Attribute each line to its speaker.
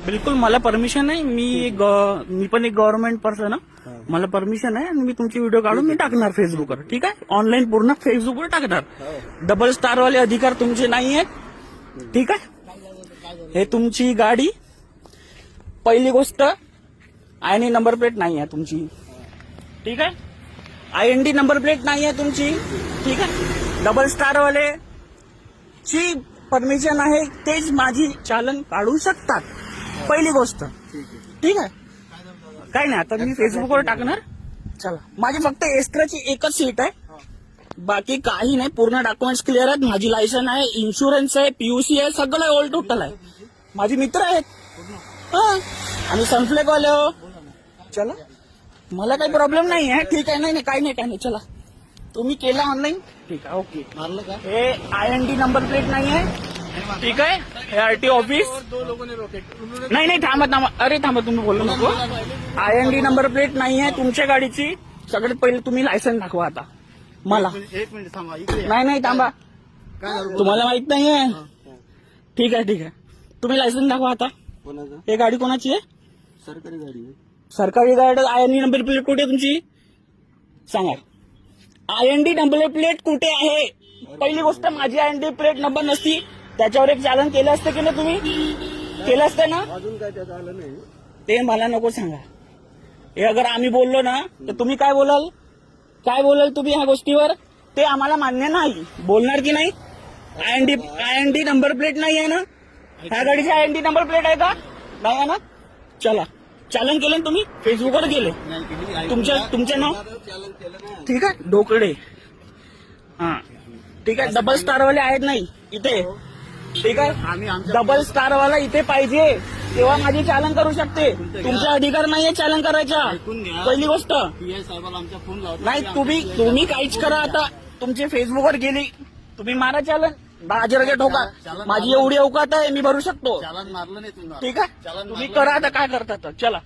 Speaker 1: बिलकुल मला परमिशन आहे. मी पण एक गव्हर्नमेंट पर्सन आहे. मला परमिशन आहे आणि मी तुमची व्हिडिओ काढून मी टाकणार फेसबुकवर. ठीक आहे, ऑनलाईन पूर्ण फेसबुकवर टाकणार. डबल स्टारवाले अधिकार तुमचे नाही आहेत. ठीक आहे, हे तुमची गाडी. पहिली गोष्ट आयएनडी नंबर प्लेट नाही आहे तुमची. ठीक आहे, आयएनडी नंबर प्लेट नाही आहे तुमची. ठीक आहे, डबल स्टारवाले ची परमिशन आहे, तेच माझी चालन काढू शकतात. पहिली गोष्ट. ठीक आहे, काय नाही, आता मी फेसबुकवर टाकणार. चला, माझी फक्त एक्स्ट्राची एकच सीट आहे, बाकी काही नाही. पूर्ण डॉक्युमेंट्स क्लिअर आहेत. माझी लायसन आहे, इन्शुरन्स आहे, पीयूसी आहे, सगळं ऑल टोटल आहे. माझे मित्र आहेत. आणि सनफ्लेकवाले हो. चला, मला काही प्रॉब्लेम नाही आहे. ठीक आहे, नाही काही नाही. चला, तुम्ही केलं ऑनलाईन. ठीक आहे, ओके.
Speaker 2: मारलं का?
Speaker 1: हे आयएनडी नंबर प्लेट नाही आहे. ठीक आहे, हे आरटीओ ऑफिस. नाही थांबा. अरे थांबा, तुम्ही बोलू नको. आयएनडी नंबर प्लेट नाही आहे तुमच्या गाडीची. सगळ्यात पहिले तुम्ही लायसन दाखवा आता मला.
Speaker 2: एक मिनिट थांबा. इकडे
Speaker 1: नाही थांबा,
Speaker 2: काय झालं?
Speaker 1: तुम्हाला माहित नाहीये. ठीक आहे, तुम्ही लायसन दाखवा आता.
Speaker 2: कोणाचं?
Speaker 1: हे गाडी कोणाची आहे?
Speaker 2: सरकारी गाडी आहे.
Speaker 1: सरकारी गाडी. आयएनडी नंबर प्लेट कुठे आहे तुमची? सांगा. आयएनडी नंबर प्लेट कुठे आहे? पहिली गोष्ट, माझी आयएनडी प्लेट नंबर नसती, त्याच्यावर एक चालन केलं असतं की नाही? तुम्ही केलं असतं ना?
Speaker 2: अजून काय त्याचं आलं नाही.
Speaker 1: ते मला नको सांगा. हे अगर आम्ही बोललो ना तर तुम्ही काय बोलाल तुम्ही ह्या गोष्टीवर? ते आम्हाला मान्य नाही. बोलणार की नाही? आयएनडी नंबर प्लेट नाही आहे ना? ह्या गाडीची आयएनडी नंबर प्लेट आहे का? नाही आहे ना? चला, चालन केलं ना तुम्ही? फेसबुकवर गेले तुमच्या नाव.
Speaker 2: चालन केलं ना.
Speaker 1: ठीक आहे, डोकडे. हा, ठीक आहे. डबल स्टारवाले आहेत नाही इथे. ठीक आहे, डबल स्टारवाला इथे पाहिजे, तेव्हा माझी चालन करू शकते. तुमचा अधिकार नाहीये चालन करायचा.
Speaker 2: ऐकून घ्या.
Speaker 1: पहिली गोष्ट.
Speaker 2: पीआय साहेबाला आमच्या फोन लावतो.
Speaker 1: नाही, तुम्ही काहीच करा आता. तुमचे फेसबुकवर गेली, तुम्ही मारा चालन. 10,000 ठोका. माझी एवढी अवकात आहे, मी भरू शकतो.
Speaker 2: चालन मारलं नाही तुम्हाला.
Speaker 1: ठीक आहे, तुम्ही करा आता काय करता. चला.